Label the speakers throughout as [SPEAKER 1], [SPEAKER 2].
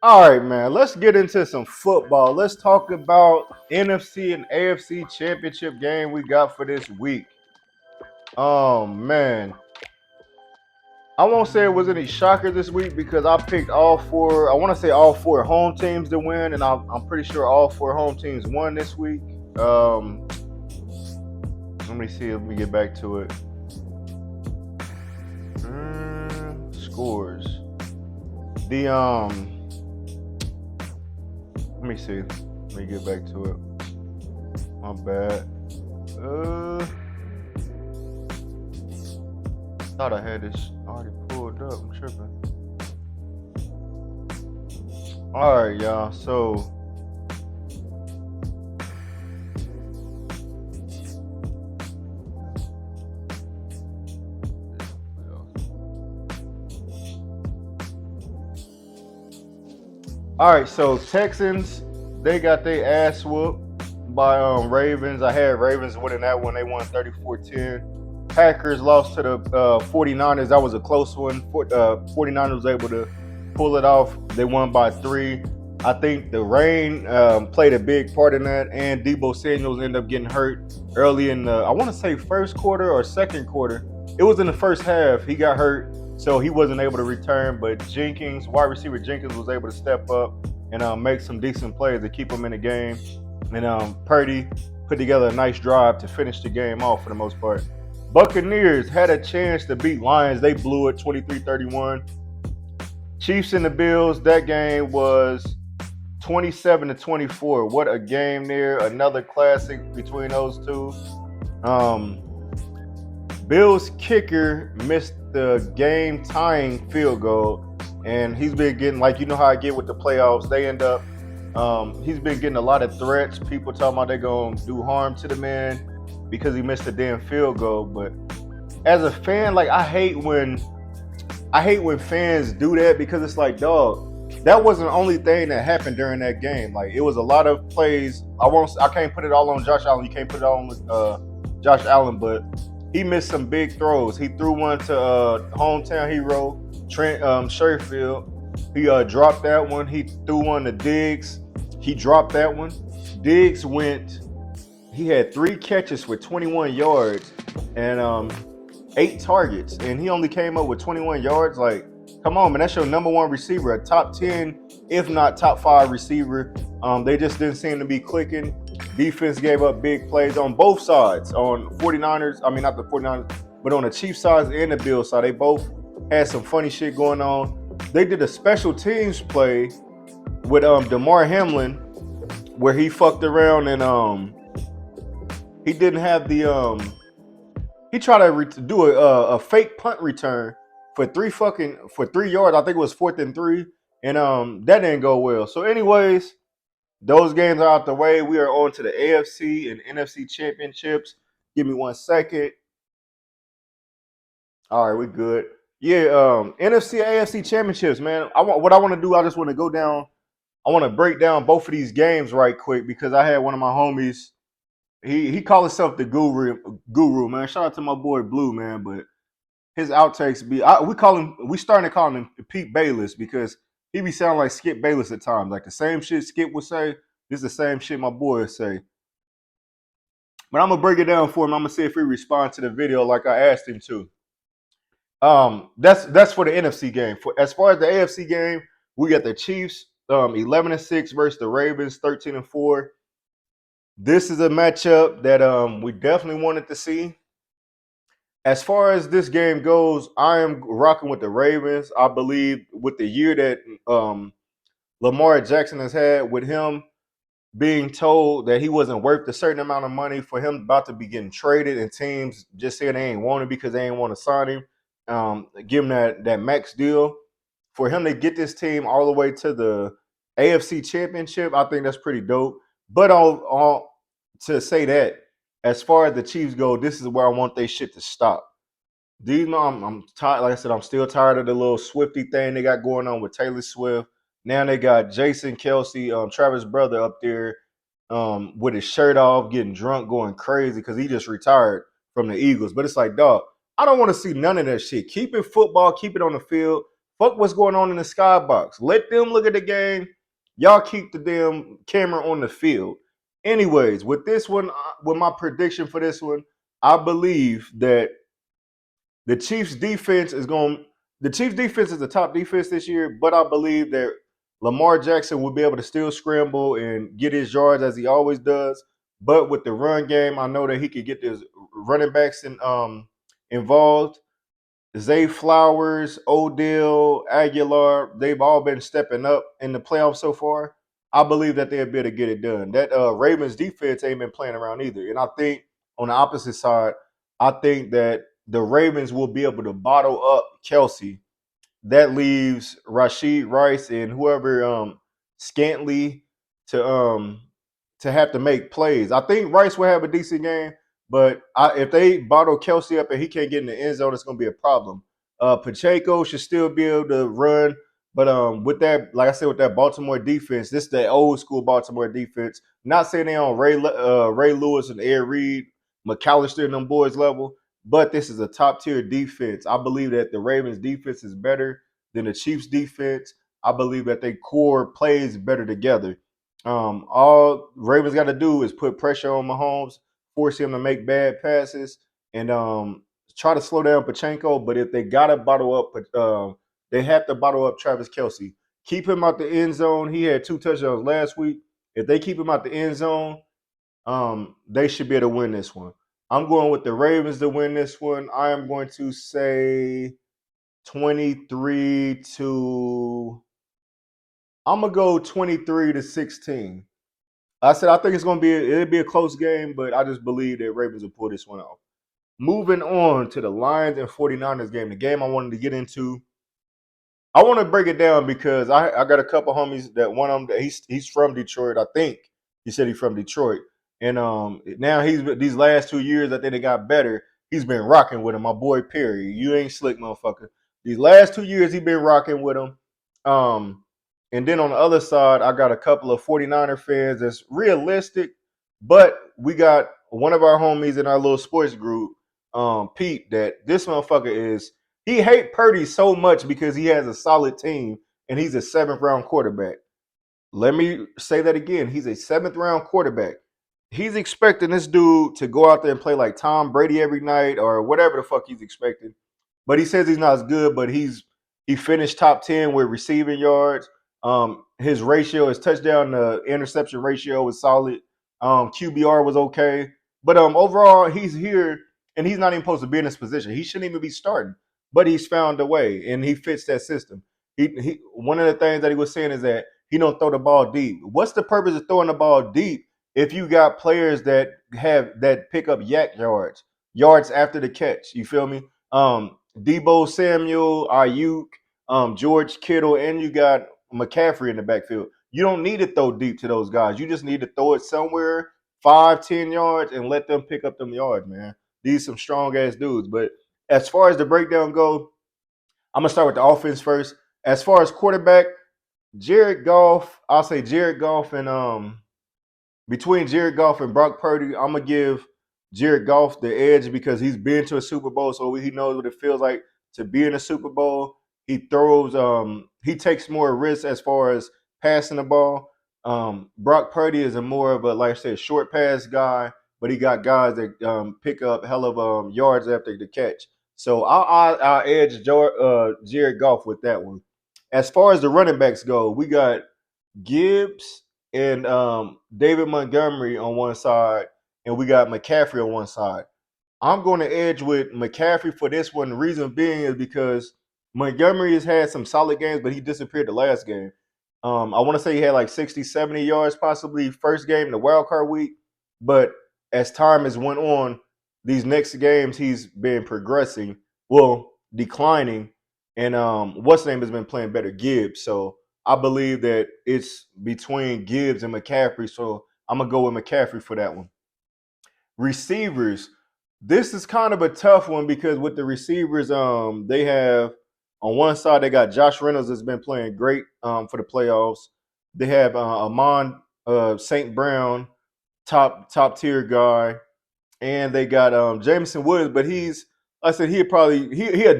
[SPEAKER 1] All right, man. Let's get into some football. Let's talk about NFC and AFC championship game we got for this week. Man. I won't say it was any shocker this week because I picked all four. I want to say all four home teams to win, and I'm pretty sure all four home teams won this week. Um, Let me see. Let me get back to it. Scores. The Let me see. Let me get back to it. My bad. Thought I had this already pulled up. I'm tripping. All right, y'all. So all right, so Texans, they got their ass whooped by Ravens. I had Ravens winning that one. They won 34-10. Packers lost to the 49ers. That was a close one. 49ers was able to pull it off. They won by 3. I think the rain played a big part in that, and Debo Samuels ended up getting hurt early in the, I want to say first quarter or second quarter. It was in the first half. He got hurt, so he wasn't able to return. But Jenkins, wide receiver Jenkins, was able to step up and make some decent plays to keep him in the game. And Purdy put together a nice drive to finish the game off for the most part. Buccaneers had a chance to beat Lions. They blew it 23-31. Chiefs and the Bills, that game was 27-24. What a game there. Another classic between those two. Bills kicker missed the game tying field goal, and he's been getting, like, you know how I get with the playoffs, they end up he's been getting a lot of threats. People talking about they're gonna do harm to the man because he missed a damn field goal. But as a fan, like, I hate when fans do that, because it's like, dog, that wasn't the only thing that happened during that game. Like, it was a lot of plays. I can't put it all on Josh Allen. You can't put it all on Josh Allen, but he missed some big throws. He threw one to hometown hero Trent Sherfield. He dropped that one. He threw one to Diggs. He dropped that one. Diggs he had 3 catches for 21 yards and 8 targets, and he only came up with 21 yards. Like, come on, man, that's your number one receiver, a top 10, if not top 5 receiver. They just didn't seem to be clicking. Defense gave up big plays on both sides. On 49ers, I mean, not the 49ers, but on the Chiefs side and the Bills side, they both had some funny shit going on. They did a special teams play with DeMar Hamlin where he fucked around and he didn't have the he tried to do a fake punt return for 3 yards. I think it was 4th and 3, and that didn't go well. So, anyways, those games are out the way. We are on to the AFC and NFC championships. Give me 1 second. All right, we good. Yeah, NFC AFC championships, man. What I want to do. I just want to go down. I want to break down both of these games right quick because I had one of my homies. He called himself the guru, man. Shout out to my boy Blue, man. But his outtakes we starting to call him Pete Bayless because he be sounding like Skip Bayless at times. Like the same shit Skip would say, this is the same shit my boy would say. But I'm gonna break it down for him. I'm gonna see if he responds to the video like I asked him to. That's for the NFC game. For as far as the AFC game, we got the Chiefs 11-6 versus the Ravens 13-4. This is a matchup that we definitely wanted to see. As far as this game goes, I am rocking with the Ravens. I believe with the year that Lamar Jackson has had, with him being told that he wasn't worth a certain amount of money, for him about to be getting traded, and teams just said they ain't want him because they ain't want to sign him, give him that max deal. For him to get this team all the way to the AFC Championship, I think that's pretty dope. But to say that, as far as the Chiefs go, this is where I want their shit to stop. Do you know I'm tired? Like I said, I'm still tired of the little Swifty thing they got going on with Taylor Swift. Now they got Jason Kelce, Travis' brother, up there with his shirt off, getting drunk, going crazy because he just retired from the Eagles. But it's like, dog, I don't want to see none of that shit. Keep it football, keep it on the field. Fuck what's going on in the skybox. Let them look at the game. Y'all keep the damn camera on the field. Anyways, with this one, with my prediction for this one, I believe that the Chiefs defense is going. The Chiefs defense is the top defense this year, but I believe that Lamar Jackson will be able to still scramble and get his yards as he always does. But with the run game, I know that he could get his running backs involved. Zay Flowers, Odell, Aguilar, they've all been stepping up in the playoffs so far. I believe that they'll be able to get it done. That Ravens defense ain't been playing around either. And I think on the opposite side, I think that the Ravens will be able to bottle up Kelsey. That leaves Rashid Rice and whoever Scantley to have to make plays. I think Rice will have a decent game, but if they bottle Kelsey up and he can't get in the end zone, it's going to be a problem. Pacheco should still be able to run, but with that, like I said, with that Baltimore defense, this is the old school Baltimore defense. Not saying they on Ray Lewis and Ed Reed, McAllister and them boys level, but this is a top tier defense. I believe that the Ravens defense is better than the Chiefs defense. I believe that they core plays better together. All Ravens got to do is put pressure on Mahomes, force him to make bad passes, and try to slow down Pachenko. But if they got to bottle up, they have to bottle up Travis Kelsey. Keep him out the end zone. He had 2 touchdowns last week. If they keep him out the end zone, they should be able to win this one. I'm going with the Ravens to win this one. I am going to say 23 to. I'm gonna go 23-16. I said I think it'll be a close game, but I just believe that Ravens will pull this one off. Moving on to the Lions and 49ers game, the game I wanted to get into. I want to break it down because I got a couple homies that one of them he's from Detroit. I think he said he's from Detroit, and now he's these last 2 years I think they got better. He's been rocking with him. My boy Perry, you ain't slick, motherfucker. These last 2 years he been rocking with him. And then on the other side, I got a couple of 49er fans that's realistic, but we got one of our homies in our little sports group, Pete, that this motherfucker is he hate Purdy so much because he has a solid team and he's a 7th-round quarterback. Let me say that again. He's a 7th-round quarterback. He's expecting this dude to go out there and play like Tom Brady every night or whatever the fuck he's expecting. But he says he's not as good, but he finished top 10 with receiving yards. His ratio, his touchdown to interception ratio was solid. QBR was okay. But overall, he's here and he's not even supposed to be in this position. He shouldn't even be starting. But he's found a way and he fits that system. He one of the things that he was saying is that he don't throw the ball deep. What's the purpose of throwing the ball deep if you got players that pick up yards after the catch? You feel me? Debo Samuel, Ayuk, George Kittle, and you got McCaffrey in the backfield. You don't need to throw deep to those guys. You just need to throw it somewhere 5-10 yards and let them pick up them yards, man. These some strong ass dudes. But as far as the breakdown go, I'm gonna start with the offense first. As far as quarterback, Jared Goff, I'll say Jared Goff and between Jared Goff and Brock Purdy, I'm gonna give Jared Goff the edge because he's been to a Super Bowl, so he knows what it feels like to be in a Super Bowl. He takes more risks as far as passing the ball. Brock Purdy is a more of a, like I said, short pass guy, but he got guys that pick up hell of yards after the catch. So I'll edge Jared Goff with that one. As far as the running backs go, we got Gibbs and David Montgomery on one side, and we got McCaffrey on one side. I'm going to edge with McCaffrey for this one. The reason being is because Montgomery has had some solid games, but he disappeared the last game. I want to say he had like 60, 70 yards possibly first game, the wild card week. But as time has went on, these next games he's been progressing, well, declining. And what's his name has been playing better, Gibbs. So I believe that it's between Gibbs and McCaffrey. So I'm going to go with McCaffrey for that one. Receivers. This is kind of a tough one because with the receivers, they have on one side they got Josh Reynolds that's been playing great for the playoffs. They have Amon St. Brown, top tier guy, and they got Jameson Woods, but he a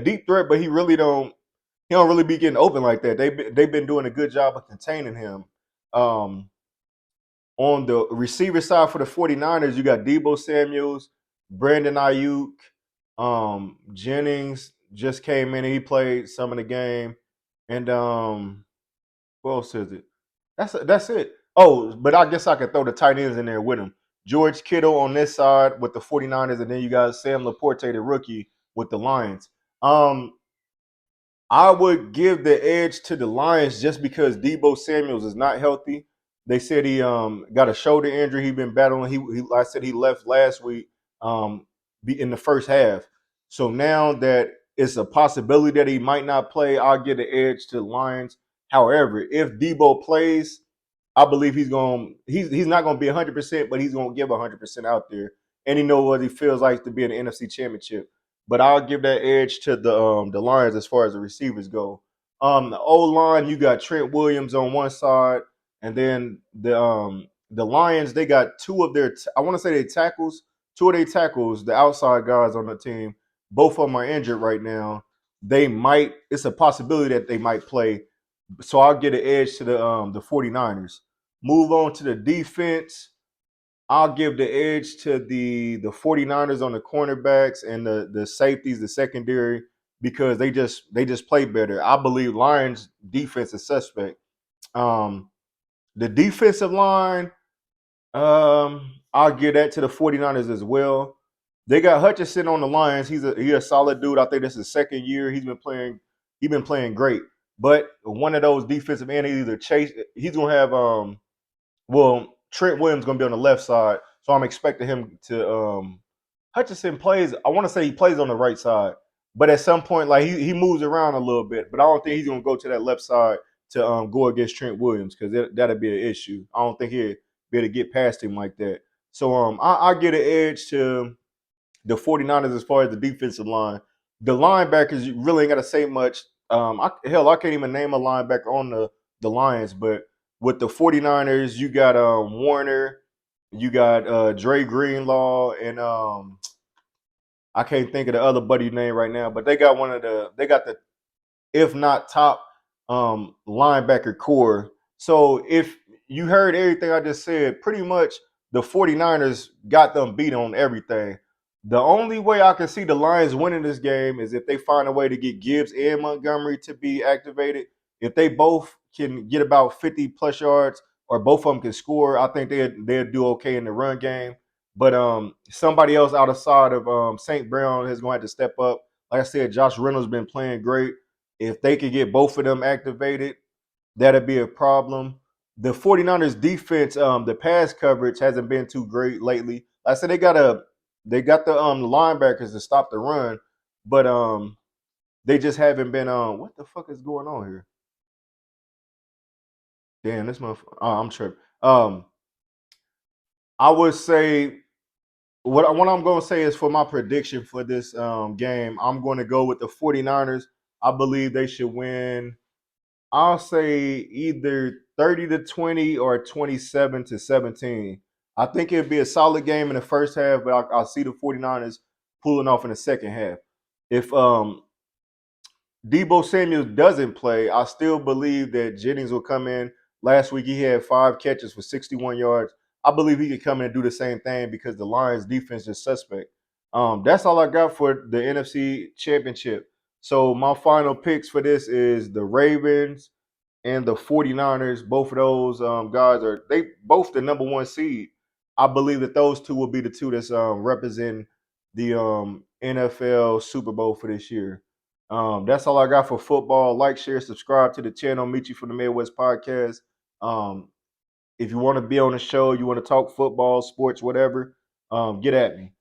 [SPEAKER 1] deep threat, but he really don't. he don't really be getting open like that. They've been doing a good job of containing him. Um, on the receiver side for the 49ers, you got Debo Samuels, Brandon Ayuk, Jennings just came in and he played some of the game. And what else is it? That's it. Oh, but I guess I could throw the tight ends in there with him. George Kittle on this side with the 49ers, and then you got Sam Laporte, the rookie, with the Lions. Um, I would give the edge to the Lions just because Debo Samuels is not healthy. They said he got a shoulder injury. He's been battling. I said he left last week be in the first half. So now that it's a possibility that he might not play, I'll give the edge to the Lions. However, if Debo plays, I believe he's not gonna be 100%, but he's gonna give 100% out there. And he knows what he feels like to be in the NFC Championship. But I'll give that edge to the Lions as far as the receivers go. The O line, you got Trent Williams on one side, and then the Lions, they got two of their I want to say they tackles, two of their tackles, the outside guys on the team. Both of them are injured right now. They might. It's a possibility that they might play. So I'll get an edge to the 49ers. Move on to the defense. I'll give the edge to the 49ers on the cornerbacks and the safeties, the secondary, because they just play better. I believe Lions defense is suspect. Um, the defensive line, I'll give that to the 49ers as well. They got Hutchinson on the Lions. He's a solid dude. I think this is his second year. He's been playing great. But one of those defensive end, either Chase, he's gonna have Trent Williams gonna be on the left side, so I'm expecting him to. Hutchinson plays. I want to say he plays on the right side, but at some point, like he moves around a little bit. But I don't think he's gonna go to that left side to go against Trent Williams because that'd be an issue. I don't think he'd be able to get past him like that. So I get an edge to the 49ers as far as the defensive line. The linebackers, you really ain't got to say much. I can't even name a linebacker on the Lions, but with the 49ers, you got Warner, you got Dre Greenlaw, and I can't think of the other buddy name right now, but they got the if not top linebacker core. So if you heard everything I just said, pretty much the 49ers got them beat on everything. The only way I can see the Lions winning this game is if they find a way to get Gibbs and Montgomery to be activated. If they both can get about 50 plus yards or both of them can score, I think they'll do okay in the run game. But somebody else outside of St. Brown is going to have to step up. Like I said, Josh Reynolds been playing great. If they could get both of them activated, that'd be a problem. The 49ers defense, the pass coverage hasn't been too great lately. Like I said they got the linebackers to stop the run, but they just haven't been what the fuck is going on here? Damn, this motherfucker. Oh, I'm tripping. I would say what I'm going to say is for my prediction for this game, I'm going to go with the 49ers. I believe they should win. I'll say either 30 to 20 or 27 to 17. I think it'd be a solid game in the first half, but I see the 49ers pulling off in the second half. If Debo Samuel doesn't play, I still believe that Jennings will come in. Last week he had 5 catches for 61 yards. I believe he could come in and do the same thing because the Lions defense is suspect. That's all I got for the NFC Championship. So my final picks for this is the Ravens and the 49ers. Both of those guys are they both the number one seed. I believe that those two will be the two that's representing the NFL Super Bowl for this year. That's all I got for football. Like, share, subscribe to the channel. Meet you for the Midwest Podcast. Um, if you want to be on the show, you want to talk football, sports, whatever, get at me.